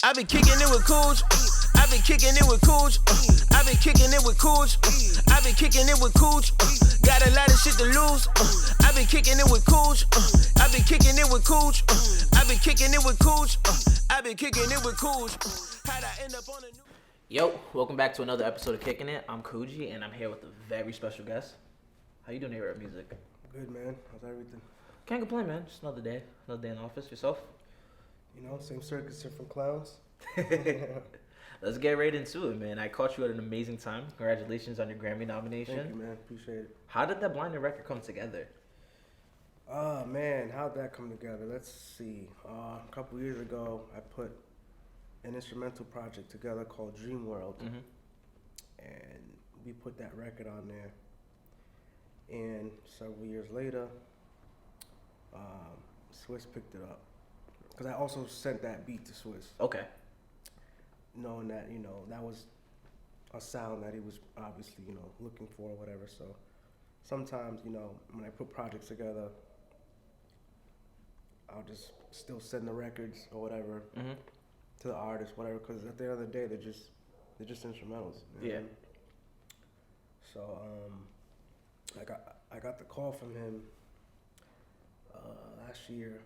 I been kicking it with Cooch. I been kicking it with Cooch. I been kicking it with Cooch. I been kicking it with Cooch. Got a lot of shit to lose. I been kicking it with Cooch. I been kicking it with Cooch. I been kicking it with Cooch. I been kicking it with Cooch. How'd I end up on a new? Yo, welcome back to another episode of Kickin It. I'm Kuji, and I'm here with a very special guest. How you doing here at Muzik? Good, man. How's everything? Can't complain, man. Just another day in the office. Yourself? You know, same circus, different clowns. Let's get right into it, man. I caught you at an amazing time. Congratulations on your Grammy nomination. Thank you, man. Appreciate it. How did that blinded record come together? Oh, man. How'd that come together? Let's see. A couple years ago, I put an instrumental project together called Dream World. Mm-hmm. And we put that record on there. And several years later, Swizz picked it up. Because I also sent that beat to Swizz. Okay. Knowing that, you know, that was a sound that he was obviously, you know, looking for or whatever. So sometimes, you know, when I put projects together, I'll just still send the records or whatever to the artist, whatever, because at the end of the day, they're just instrumentals. You know? Yeah. So I got the call from him last year,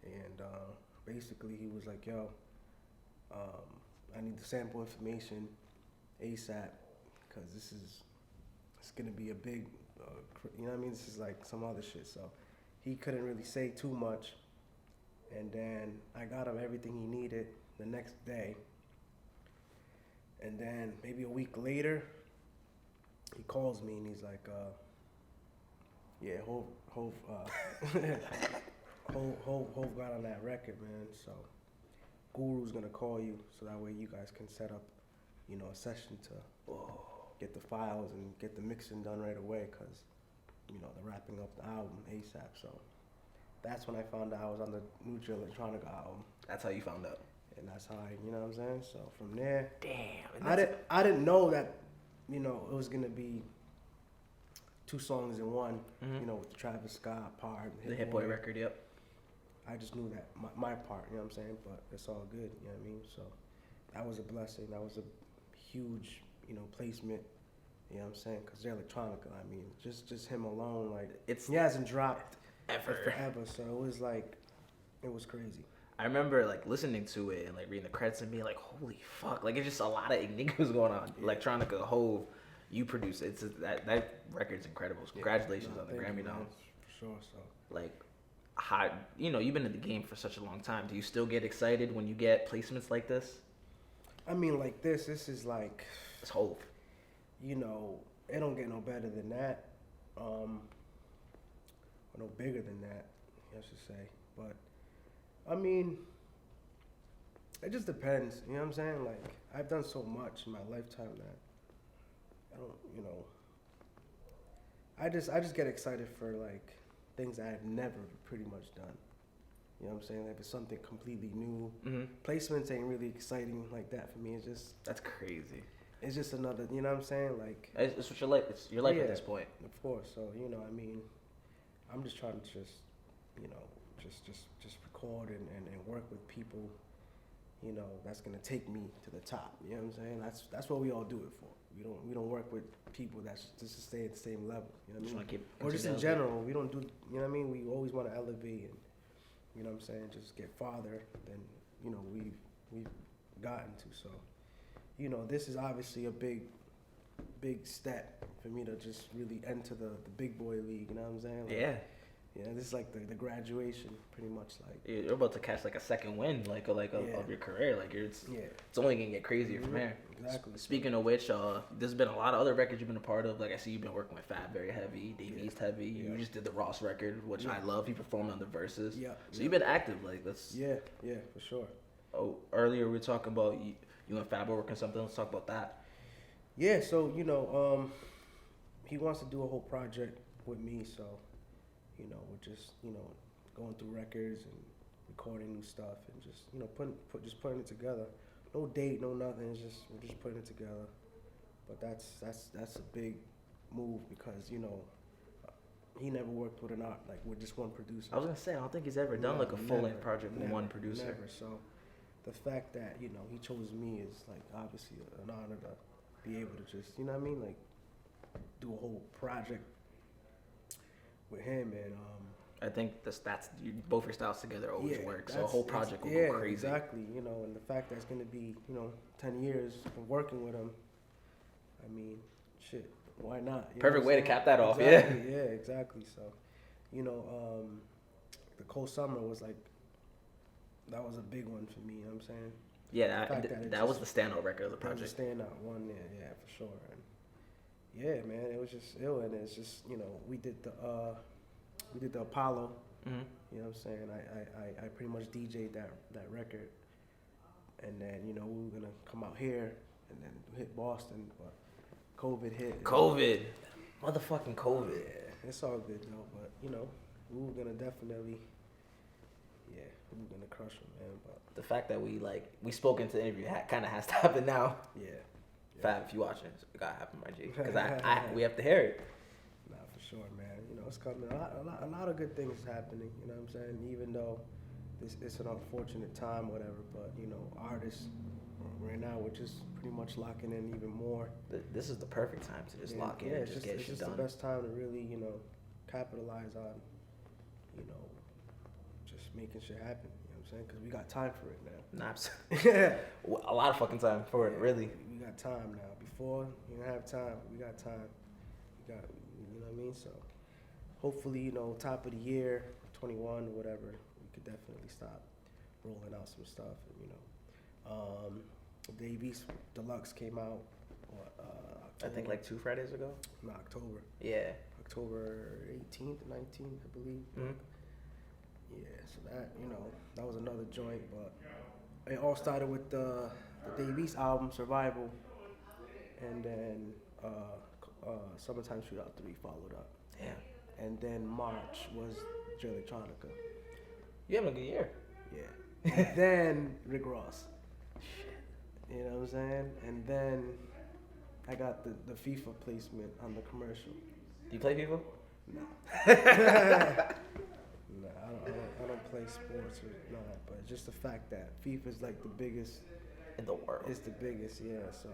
and basically he was like, "Yo, I need the sample information ASAP, because it's gonna be a big, you know what I mean? This is like some other shit." So he couldn't really say too much, and then I got him everything he needed the next day, and then maybe a week later, he calls me and he's like, "Yeah, Hov got on that record, man. So Guru's gonna call you, so that way you guys can set up, you know, a session to get the files and get the mixing done right away, cause you know they're wrapping up the album ASAP." So that's when I found out I was on the new Electronica album. That's how you found out. And that's how you know what I'm saying. So from there, Damn. I didn't know that, you know, it was gonna be 2 songs in one. You know, with the Travis Scott part, The Hit Boy record, yep. I just knew that my part, you know what I'm saying? But it's all good, you know what I mean? So that was a blessing. That was a huge, you know, placement, you know what I'm saying? Because they're Electronica, I mean, just him alone, like, he hasn't dropped forever. So it was like, it was crazy. I remember like listening to it and like reading the credits and being like, holy fuck, like it's just a lot of enigmas going on. Yeah. Electronica, Hov, you produce it. That record's incredible. Congratulations on the Grammy nom. For sure. So like, how, you know, you've been in the game for such a long time. Do you still get excited when you get placements like this? I mean, like this is like, it's Hov. You know, it don't get no better than that, or no bigger than that, I should say. But I mean, it just depends. You know what I'm saying? Like, I've done so much in my lifetime that I don't, you know, I just get excited for like things I have never pretty much done. You know what I'm saying? Like, if it's something completely new, placements ain't really exciting like that for me. It's just, that's crazy. It's just another, you know what I'm saying? Like, it's what your life. It's your life at this point. Of course. So you know, I mean, I'm just trying to just, you know, just record and work with people, you know, that's gonna take me to the top. You know what I'm saying? That's what we all do it for. We don't work with people that's just to stay at the same level. You know what I mean? Or just in general, we don't do. You know what I mean? We always want to elevate and, you know what I'm saying, just get farther than, you know, we've gotten to. So, you know, this is obviously a big step for me to just really enter the big boy league. You know what I'm saying? Like, yeah, this is like the graduation, pretty much. Like, you're about to catch like a second wind, of your career. Like, it's only gonna get crazier from here. Exactly. Speaking of which, there's been a lot of other records you've been a part of. Like, I see you've been working with Fab very heavy, Dave East heavy. Yeah. You just did the Ross record, which I love. He performed on the Verses. Yeah. So you've been active. Like, that's. Yeah, for sure. Oh, earlier we were talking about you and Fab working something. Let's talk about that. Yeah. So you know, he wants to do a whole project with me. So, you know, we're just, you know, going through records and recording new stuff and just, you know, putting it together. No date, no nothing. It's just, we're just putting it together. But that's a big move because, you know, he never worked with with just one producer. I was gonna say, I don't think he's ever done like a full length project with one producer. Never. So the fact that he chose me is like obviously an honor to be able to just you know what I mean, like do a whole project with him. And I think both your styles together always work. So a whole project will go go crazy. Exactly. And the fact that it's gonna be 10 years of working with him. I mean, shit. Why not? Perfect way to cap that off. Exactly, Yeah. Yeah. Exactly. So, the Cold Summer was like that was a big one for me. You know what I'm saying? Yeah, that was the standout record of the project. It was the standout one. Yeah, for sure. And yeah, man, it was just ill, and it's just we did the Apollo. Mm-hmm. You know what I'm saying? I pretty much DJ'd that record, and then we were gonna come out here and then hit Boston, but COVID hit. Motherfucking COVID. Yeah, it's all good though, but we were gonna definitely, we were gonna crush them, man. But the fact that we spoke into the interview kind of has to happen now. Yeah. Fab, if you watching, it gotta happen, my G, because we have to hear it. Nah, for sure, man. It's coming. A lot of good things is happening. You know what I'm saying? Even though it's an unfortunate time, whatever. But artists right now, we're just pretty much locking in even more. This is the perfect time to just lock in and just get shit done. It's the best time to really, capitalize on, just making shit happen. You know what I'm saying? Because we got time for it now. A lot of fucking time for it, really. We got time now. Before, you didn't have time. We got time. You know what I mean? So, hopefully, top of the year, 21 or whatever, we could definitely stop rolling out some stuff. And, Dave East Deluxe came out, I think like 2 Fridays ago? In October. Yeah. October 18th, 19th, I believe. Mm-hmm. Yeah, so that, that was another joint, but it all started with the Dave East album, Survival, and then Summertime Shootout 3 followed up. Damn. And then March was Electronica. You having a good year. Yeah. And then Rick Ross. Shit. You know what I'm saying? And then I got the FIFA placement on the commercial. Do you play FIFA? No. No, I don't play sports or not, but just the fact that FIFA is like the biggest in the world. It's the biggest, yeah. So.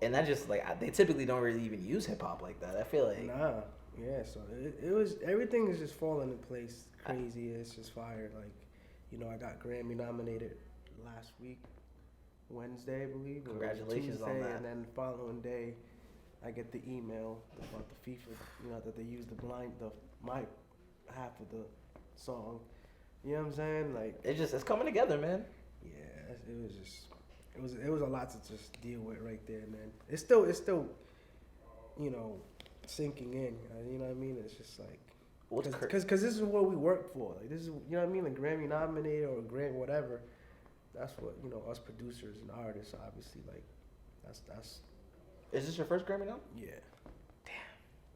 And that just they typically don't really even use hip hop like that. I feel like. Nah. Yeah. So it was everything is just falling in place. Crazy. It's just fire. Like, I got Grammy nominated last week, Wednesday, I believe. Congratulations on that. And then the following day, I get the email about the FIFA, that they used my half of the song. You know what I'm saying? Like it's coming together, man. Yeah, it was a lot to just deal with right there, man. It's still sinking in. You know what I mean? It's just like because this is what we work for. Like this is what I mean? Like Grammy nominated or Grammy whatever. That's what us producers and artists obviously like. That's. Is this your first Grammy now? Yeah. Damn.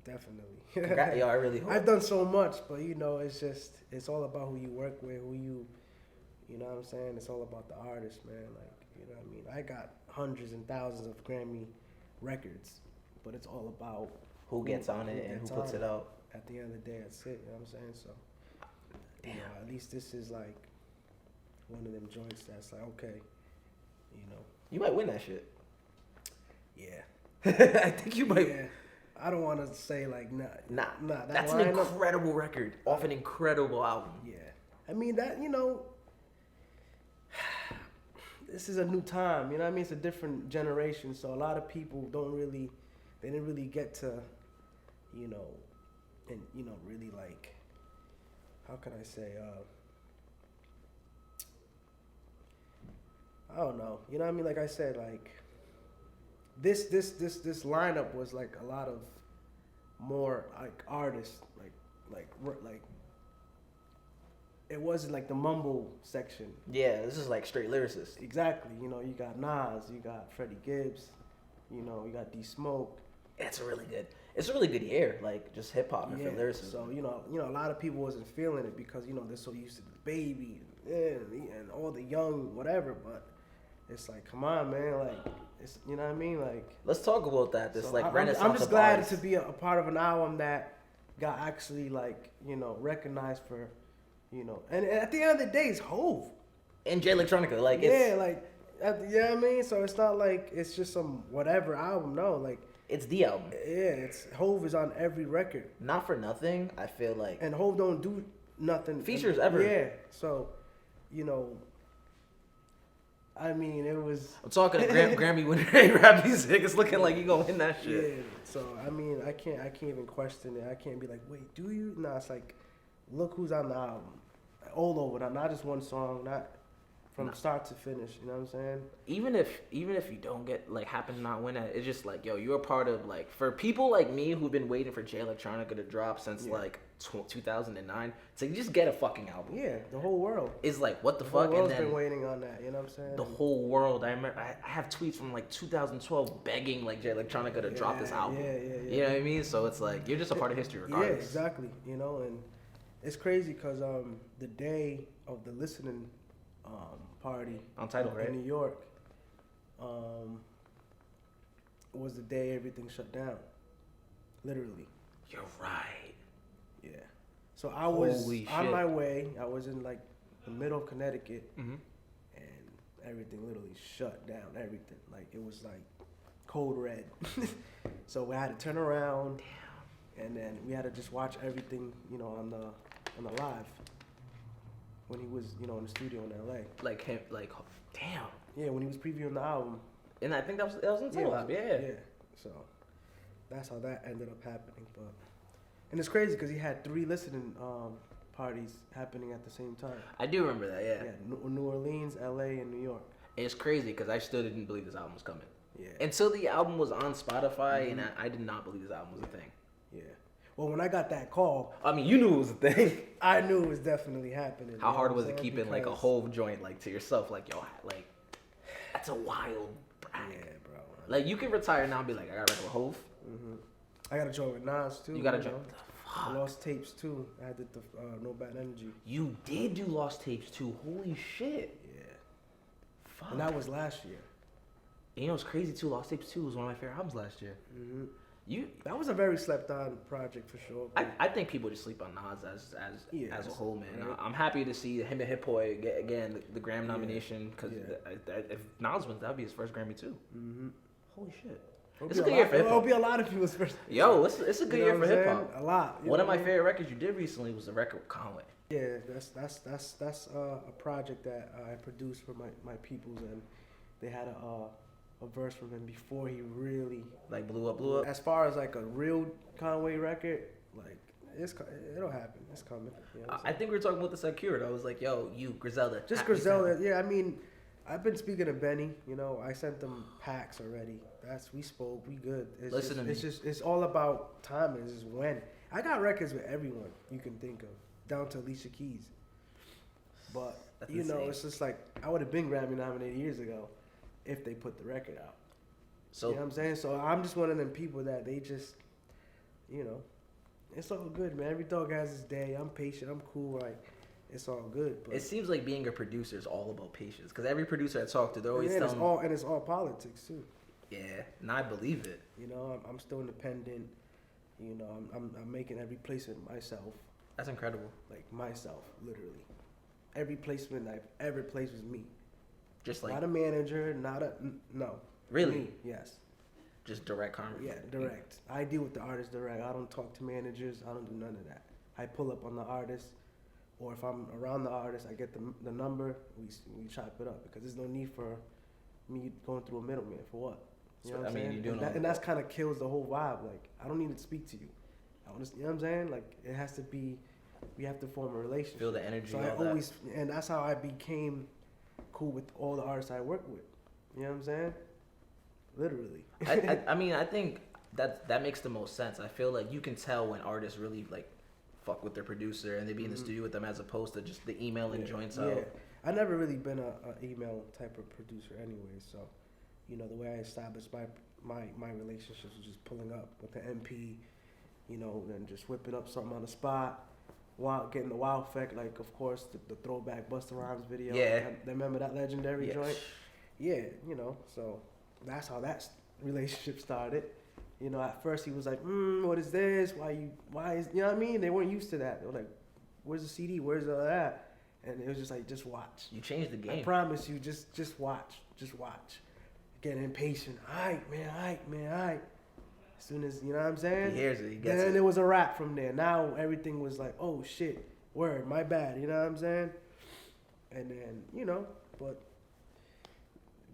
Definitely. Yo, I really hope. I've done so much, but it's all about who you work with, you know what I'm saying? It's all about the artist, man. Like, you know what I mean? I got hundreds and thousands of Grammy records, but it's all about who gets on it and who puts it out. At the end of the day, that's it. You know what I'm saying? So, at least this is like one of them joints that's like, okay, You might win that shit. Yeah. I think you might. Yeah. I don't want to say like nah. That's an incredible record off an incredible album. Yeah, I mean that this is a new time. You know what I mean? It's a different generation, so a lot of people didn't really get to, really like, how can I say? I don't know. You know what I mean? Like I said, like. This lineup was like a lot of more like artists, like it wasn't like the mumble section. Yeah, this is like straight lyricists. Exactly. You got Nas, you got Freddie Gibbs, you got D Smoke. It's a really good year, like just hip hop and for lyricists. So a lot of people wasn't feeling it because they're so used to the Baby and all the young whatever, but it's like, come on, man, like. It's, you know what I mean? Like, let's talk about that. This renaissance. I'm just glad to be a part of an album that got actually recognized for, and at the end of the day, it's Hove. And Jay Electronica, like yeah, it's like you know what I mean. So it's not like it's just some whatever album. No, like it's the album. yeah, it's Hove is on every record, Not for nothing, I feel like and Hove don't do nothing features ever. Yeah, so you know, I mean, it was. I'm talking to Grammy winner AraabMuzik. It's looking like you gonna win that shit. Yeah, so I mean, I can't even question it. I can't be like, wait, do you? Nah, it's like, look who's on the album, all over. Not just one song, not from start to finish. You know what I'm saying? Even if you don't get like happen to not win it, it's just like yo, you're a part of like for people like me who've been waiting for Jay Electronica to drop since like 2009 to just get a fucking album. Yeah, the whole world is like what the the fuck, whole world's and then been waiting on that. You know what I'm saying? the whole world. I remember I have tweets from like 2012 begging like Jay Electronica to drop this album. Yeah. You know what I mean? So it's like you're just a part of history regardless. Yeah, exactly. You know, and it's crazy because the day of the listening party On Tidal, right? in New York was the day everything shut down. Literally. You're right. Yeah. So I was Holy on shit. my way. I was in like the middle of Connecticut, Mm-hmm. and everything literally shut down. Everything, like it was like code red. So we had to turn around, and then we had to just watch everything, you know, on the live when he was, you know, in the studio in LA. Like him, like damn. Yeah, when he was previewing the album. And I think that was in the title lab. Yeah. So that's how that ended up happening. But and it's crazy because he had 3 listening parties happening at the same time. I do remember that. Yeah. Yeah, New Orleans, LA, and New York. And it's crazy because I still didn't believe this album was coming. Yeah. Until the album was on Spotify, and I did not believe this album was a thing. Yeah. Well, when I got that call, I mean, you knew it was a thing. I knew it was definitely happening. How you know hard what was I'm it saying? keeping like a Because- whole joint like to yourself? Like yo, like that's a wild brag. Yeah, bro. Like you can retire now and be like, I got a record with Hove. I got a joint with Nas too. You got a know. joint. I Lost Tapes too. I did the No Bad Energy. You did do Lost Tapes too. Holy shit. Yeah. Fuck. And that was last year. And you know what's crazy too? Lost Tapes 2 was one of my favorite albums last year. hmm You, That was a very slept on project for sure. I think people just sleep on Nas Yeah, as a whole, man. right. I'm happy to see him and Hip Boy get again the Grammy nomination because if Nas wins, that'd be his first Grammy too. Holy shit! It's a good year for hip It'll hop. be a lot of people's first. Yo, it's a good You know year for what I'm hip saying? hop. A lot. you One know of my what I mean? favorite records you did recently was the record with Conway. Yeah, that's a project that I produced for my peoples, and they had a verse from him before he really. Like blew up. As far as like a real Conway record, like it'll happen. It's coming. You know what I'm I saying? think we were talking about this at Cured. I was like, yo, you Griselda. Just Happy Griselda. Sound. Yeah, I mean, I've been speaking to Benny. You know, I sent them packs already. We spoke. We good. Listen to me. It's all about timing. It's just when. I got records with everyone you can think of, down to Alicia Keys. But That's you know, insane. it's just like I would have been Grammy nominated years ago if they put the record out. So You know what I'm saying? So I'm just one of them people that they just, you know, it's all good, man. Every dog has his day. I'm patient. I'm cool. Like, it's all good. But it seems like being a producer is all about patience because every producer I talk to, they're always and telling it's all politics too. yeah, and I believe it. You know, I'm still independent. You know, I'm making every placement myself, That's incredible. like myself, literally. Every placement I've ever placed was me. Just like Not a manager, no. Really? Me, yes. just direct conversation. Yeah, direct. I deal with the artist direct. I don't talk to managers. I don't do none of that. I pull up on the artist, or if I'm around the artist, I get the number. We chop it up because there's no need for me going through a middleman for what. You know So, what I'm I mean, saying? you're doing and, all that, and that's kind of kills the whole vibe. Like I don't need to speak to you. I want to, you know what I'm saying? Like it has to be. We have to form a relationship. Feel the energy. So all I that. always, and that's how I became cool with all the artists I work with. You know what I'm saying? Literally. I mean, I think that makes the most sense. I feel like you can tell when artists really like fuck with their producer and they be in the studio with them as opposed to just the email and joints out. I never really been a email type of producer anyway. So, you know, the way I established my relationships was just pulling up with the MP, you know, and just whipping up something on the spot. Getting the wow effect, like of course the throwback Busta Rhymes video. Yeah. Remember that legendary Yeah. joint? Yeah, you know, so that's how that relationship started. You know, at first he was like, what is this? Why is, you know what I mean? They weren't used to that. They were like, where's the CD? Where's all that? And it was just like, just watch. You changed the game. I promise you, just watch. Getting impatient. All right, man. As soon as, you know what I'm saying? He hears it, he gets then it. It was a wrap from there. Now everything was like, oh shit, word, my bad, you know what I'm saying? And then, you know, but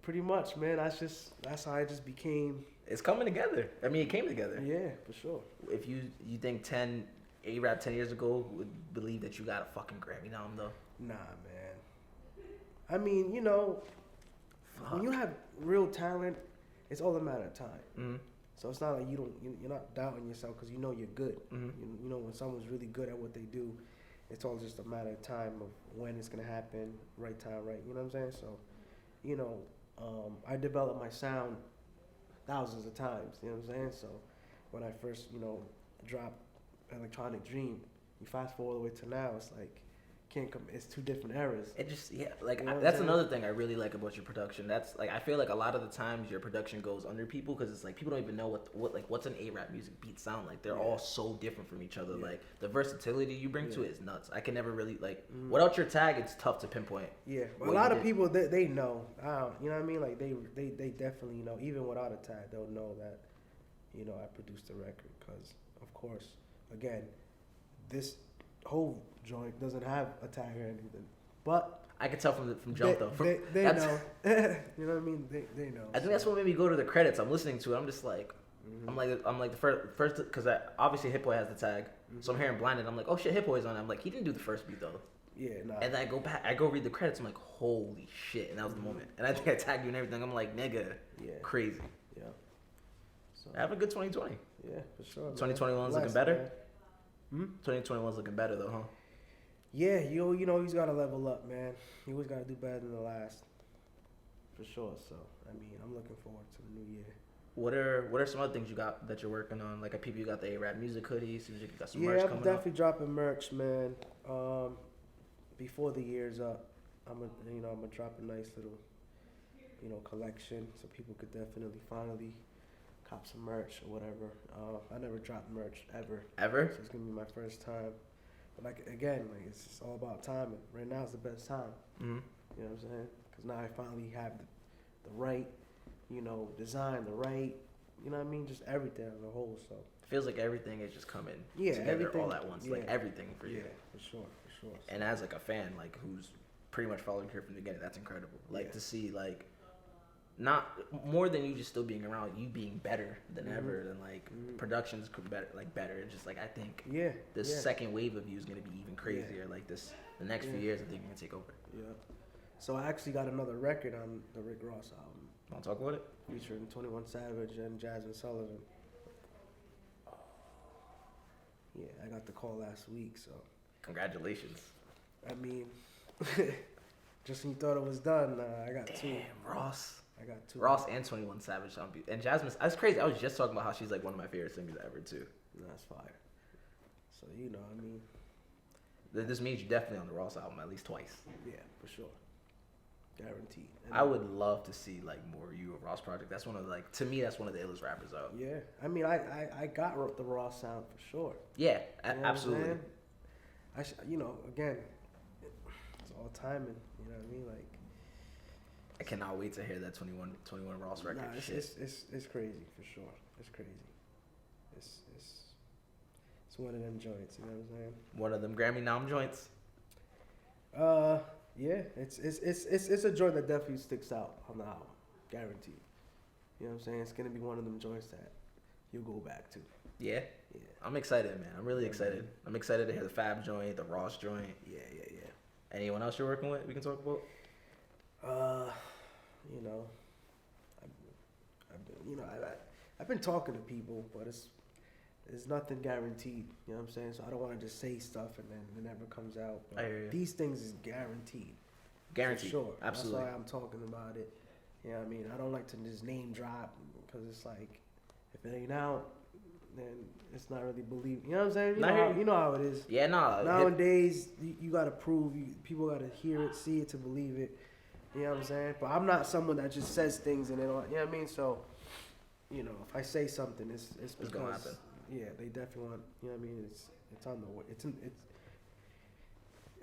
pretty much, man, that's how I just became. It's coming together. I mean, it came together. Yeah, for sure. If you think A-Rap 10 years ago would believe that you got a fucking Grammy nom though? Nah, man. I mean, you know, when you have real talent, it's all a matter of time. Mm-hmm. So it's not like you're not doubting yourself because you know you're good. Mm-hmm. You know when someone's really good at what they do, it's all just a matter of time of when it's gonna happen, right time, right. You know what I'm saying? So, you know, I developed my sound thousands of times. You know what I'm saying? So when I first, you know, dropped Electronic Dream, you fast forward all the way to now, it's like can't come. It's two different eras. It just like You know what that's I'm saying? another thing I really like about your production. That's like I feel like a lot of the times your production goes under people because it's like people don't even know what's an AraabMuzik beat sound like. They're all so different from each other. Yeah. Like the versatility you bring to it is nuts. I can never really like Mm. without your tag, it's tough to pinpoint. Yeah, but a what lot you of did. people they know. You know what I mean? Like they definitely know. Even without a tag, they'll know that, you know, I produced the record because, of course, again, this whole joint doesn't have a tag or anything. But I could tell from jump though. they know. You know what I mean? They know. I think that's what made me go to the credits. I'm listening to it. I'm just like, I'm like the first because obviously Hit Boy has the tag, so I'm hearing Blinded. I'm like, oh shit, Hit Boy's on it. I'm like, he didn't do the first beat though. Yeah, nah. And then I go read the credits. I'm like, holy shit, and that was the moment. And I think I tagged you and everything. I'm like, nigga, Yeah. crazy. Yeah. So Have a good 2020. yeah, for sure. 2021's looking better. 2021's looking better though, huh? Yeah, you know he's got to level up, man. He always got to do better than the last, for sure. So I mean, I'm looking forward to the new year. What are some other things you got that you're working on? Like, people, you got the AraabMuzik hoodies. You got some merch Yeah, coming I'm definitely dropping merch, man. Before the year's up, I'm gonna drop a nice little, you know, collection so people could definitely finally cop some merch or whatever. I never dropped merch ever. Ever? So it's gonna be my first time. But like again, like it's just all about timing. Right now is the best time. Mm-hmm. You know what I'm saying? Because now I finally have the right, you know, design, the right, you know what I mean? Just everything as a whole. So Feels like everything is just coming together everything, all at once. Like, yeah. everything for you. Yeah, for sure. So, And as, like, a fan, like, who's pretty much following here from the beginning, that's incredible. Like, Yeah. to see, like, not more than you just still being around, you being better than ever, and like productions could better. It's just like I think this second wave of you is gonna be even crazier. Like the next few years, I think you're gonna take over. Yeah. So I actually got another record on the Rick Ross album. Want to talk about it? Featuring 21 Savage and Jasmine Sullivan. Yeah, I got the call last week, so. Congratulations. I mean, just when you thought it was done, I got two. Damn, Ross. I got two. Ross and 21 Savage. And Jasmine, that's crazy. I was just talking about how she's like one of my favorite singers ever, too. That's fire. So, you know, I mean. This means you're definitely on the Ross album at least twice. Yeah, for sure. Guaranteed. And I would love to see like more you of Ross project. That's one of to me that's one of the illest rappers out. Yeah, I mean I got the Ross sound for sure. Yeah, You know absolutely. you know, again, it's all timing. You know what I mean? Like, I cannot wait to hear that 21 Ross record. nah, Shit. it's crazy for sure. It's crazy. It's one of them joints. You know what I'm saying? One of them Grammy nom joints. Yeah, it's a joint that definitely sticks out on the album, guaranteed. You know what I'm saying? It's gonna be one of them joints that you'll go back to. Yeah. Yeah. I'm excited, man. I'm really excited. I'm excited to hear the Fab joint, the Ross joint. Yeah. Anyone else you're working with we can talk about? You know, I've been talking to people, but it's nothing guaranteed. You know what I'm saying? So I don't want to just say stuff and then it never comes out. But I hear you. these things is guaranteed. Guaranteed. For sure. Absolutely. That's why I'm talking about it. You know what I mean? I don't like to just name drop because it's like, if it ain't out, then it's not really believed. You know what I'm saying? You know how it is. Yeah, nah. Nowadays, you got to prove. People got to hear it, see it to believe it. You know what I'm saying? But I'm not someone that just says things and they don't. You know what I mean? So, you know, if I say something, it's because, gonna happen. Yeah, they definitely want. You know what I mean? It's on the.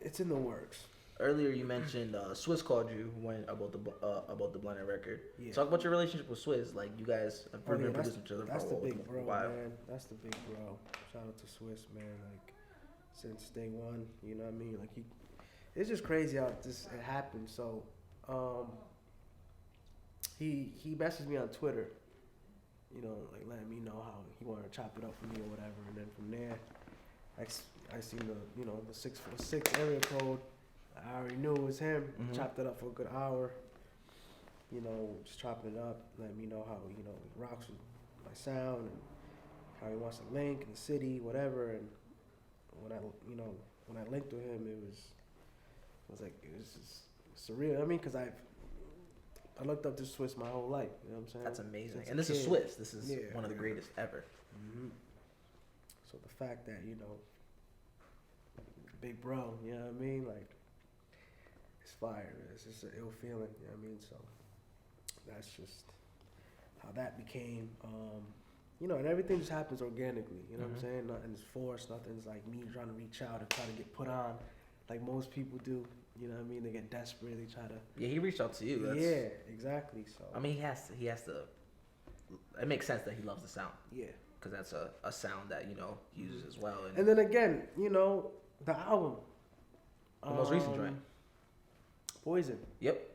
It's in the works. Earlier you mentioned Swizz called you when about the Blended record. Yeah. Talk about your relationship with Swizz. Like you guys have been producing each other That's for the big a bro, while. man. That's the big bro. Shout out to Swizz, man. Like since day one, you know what I mean? Like it's just crazy how it happened. So, he messaged me on Twitter, you know, like letting me know how he wanted to chop it up for me or whatever. And then from there, I seen the 646 area code. I already knew it was him. Mm-hmm. Chopped it up for a good hour. You know, just chopping it up, letting me know how he rocks with my sound and how he wants to link in the city, whatever. And when I linked with him, it was just surreal. I mean, because I looked up to Swizz my whole life. You know what I'm saying? That's amazing. Since And this is Swizz. This is one of the greatest ever. Mm-hmm. So the fact that big bro, you know what I mean? Like, it's fire. It's just an ill feeling, you know what I mean? So that's just how that became. And everything just happens organically. You know what I'm saying? Nothing's forced. Nothing's like me trying to reach out and try to get put on, like most people do. You know what I mean? They get desperate. They try to. Yeah, he reached out to you. Yeah, exactly. So I mean, he has to. It makes sense that he loves the sound. Yeah. Because that's a sound that he uses as well. And then again, the album. The most recent joint. Poison. Yep.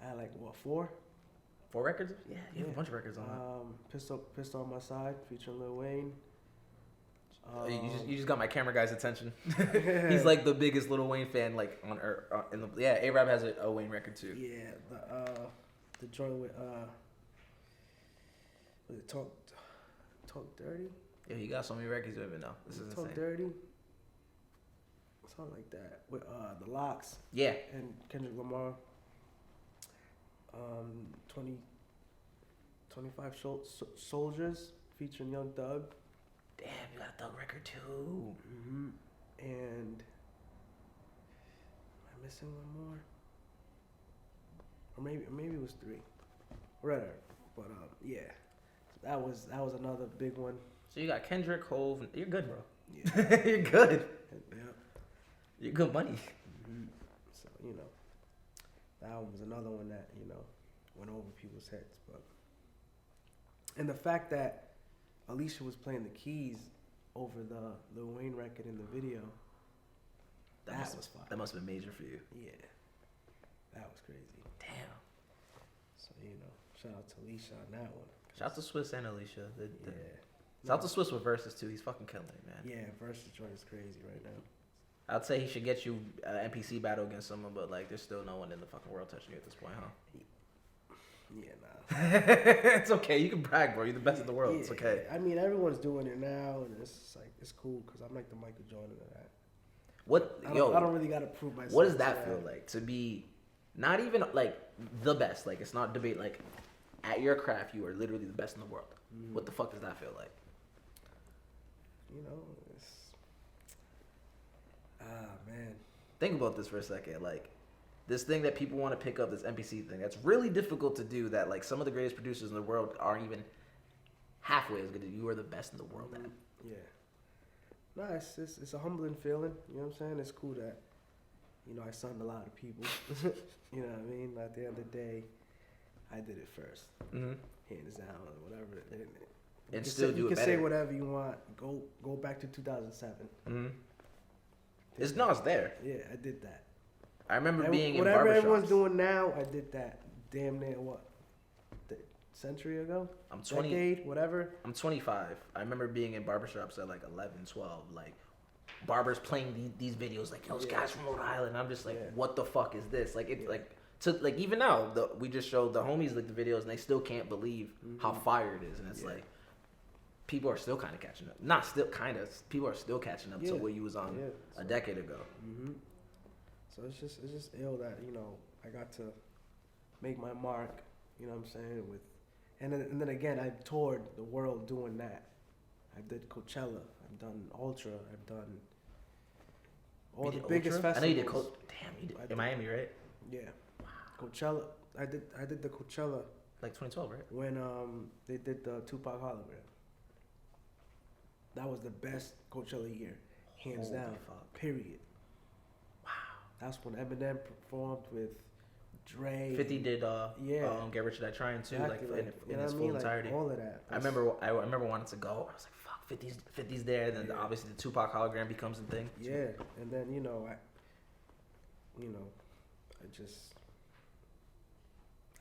I had 4? 4 records? Yeah, you have a bunch of records on that. Pistol on My Side, featuring Lil Wayne. You just got my camera guy's attention. He's like the biggest Lil Wayne fan on Earth. Araab has a Wayne record too. Yeah, the joint with was it Talk Dirty? Yeah, he got so many records you don't even know. This is Talk insane. Dirty. Something like that with the Locks. Yeah. And Kendrick Lamar. 25 Soldiers featuring Young Thug. Damn, you got a Thug record too. Mm-hmm. And am I missing one more? Or maybe it was 3. Whatever. But yeah, that was another big one. So you got Kendrick, Hove. You're good, bro. Yeah. You're good. Yeah. You're good money. Mm-hmm. So that one was another one that went over people's heads. But and the fact that Alicia was playing the keys over the Lil Wayne record in the video, that was fun. That must have been major for you. Yeah, that was crazy. Damn. So shout out to Alicia on that one. Shout out to Swizz and Alicia. Yeah. Shout out to Swizz with Versus too. He's fucking killing it, man. Yeah, Versus joint is crazy right now. I'd say he should get you an NPC battle against someone, but there's still no one in the fucking world touching you at this point, huh? Yeah, nah. It's okay. You can brag, bro. You're the best in the world. Yeah, it's okay. I mean, everyone's doing it now, and it's cool because I'm like the Michael Jordan of that. I don't really gotta prove myself. What does that feel like to be not even the best? It's not debate. At your craft, you are literally the best in the world. Mm-hmm. What the fuck does that feel like? Man. Think about this for a second. This thing that people want to pick up, this NPC thing, that's really difficult to do. That some of the greatest producers in the world aren't even halfway as good as you are the best in the world at. Yeah. No, it's a humbling feeling. You know what I'm saying? It's cool that I signed a lot of people. You know what I mean? At the end of the day, I did it first. Mm-hmm. Hands down, or whatever. And still do it better. You can say whatever you want. Go back to 2007. Mm-hmm. It's there. Yeah, I did that. I remember being in whatever barbershops. Everyone's doing now, I did that. Damn near a century ago? I'm 20. Decade, whatever. I'm 25. I remember being in barbershops at 11, 12. Barbers playing these videos this guy's from Rhode Island. I'm just what the fuck is this? Even now, we just showed the homies the videos and they still can't believe how fire it is. And it's people are still kind of catching up. Not still kind of. People are still catching up to what you was on a decade ago. Mm-hmm. So it's just ill that I got to make my mark. You know what I'm saying? And then again, I toured the world doing that. I did Coachella. I've done Ultra. I've done all the biggest festivals. I know you did. Damn, you did in Miami, right? Yeah. Wow. Coachella. I did the Coachella. 2012, right? When they did the Tupac hologram. That was the best Coachella year, hands down. Period. Wow. That's when Eminem performed with Dre. 50 did Get Rich or Die Trying too, Exactly, like in its full entirety. All of that. I remember wanting to go. I was like, fuck, 50's there. Then obviously the Tupac hologram becomes a thing. Yeah, and then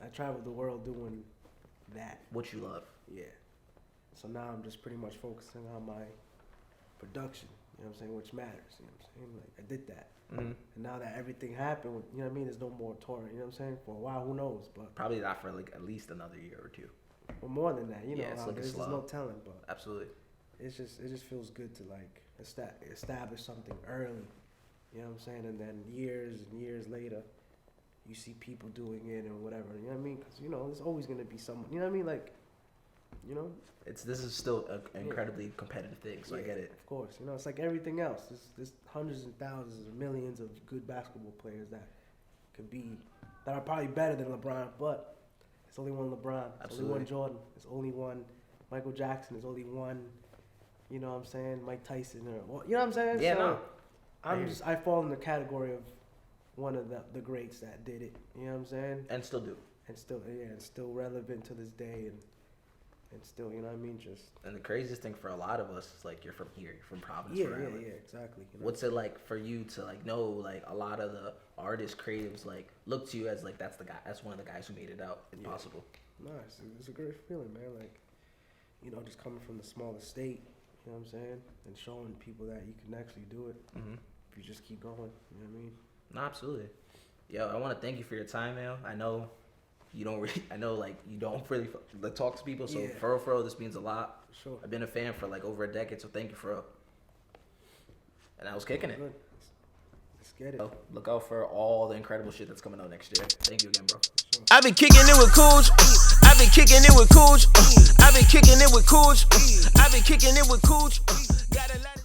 I traveled the world doing that. What you love. Yeah. So now I'm just pretty much focusing on my production, you know what I'm saying, which matters, you know what I'm saying? Like, I did that. Mm-hmm. And now that everything happened, you know what I mean, there's no more touring, you know what I'm saying? For a while, who knows? But probably not for like at least another year or two. Or more than that, you know. It's looking there's slow. no telling, but absolutely. It just feels good to like establish something early, you know what I'm saying? And then years and years later, you see people doing it and whatever, you know what I mean? Because, there's always going to be someone, you know what I mean? Like, this is still an incredibly competitive thing, so I get it. Of course, it's like everything else. There's hundreds and thousands or millions of good basketball players that are probably better than LeBron, but it's only one LeBron. It's only one Jordan. It's only one Michael Jackson. There's only one, you know what I'm saying, Mike Tyson, or you know what I'm saying? Yeah, so I fall in the category of one of the greats that did it. You know what I'm saying? And still do. And still relevant to this day, and still, you know what I mean? And the craziest thing for a lot of us is like you're from here, you're from Providence. Yeah, exactly. What's it like for you to like know like a lot of the artists, creatives like look to you as like that's one of the guys who made it out if possible? Nice. It's a great feeling, man. Like, just coming from the smallest state, you know what I'm saying, and showing people that you can actually do it if you just keep going. You know what I mean? No, absolutely. Yo, I want to thank you for your time, man. I know you don't really talk to people, so for real, this means a lot. Sure. I've been a fan for like over a decade, so thank you for real. And I was kicking it. Let's get it. So, look out for all the incredible shit that's coming out next year. Thank you again, bro. Sure. I've been kicking it with Coach. I've been kicking it with Coach. I've been kicking it with Coach. I've been kicking it with Coach. Got a lot of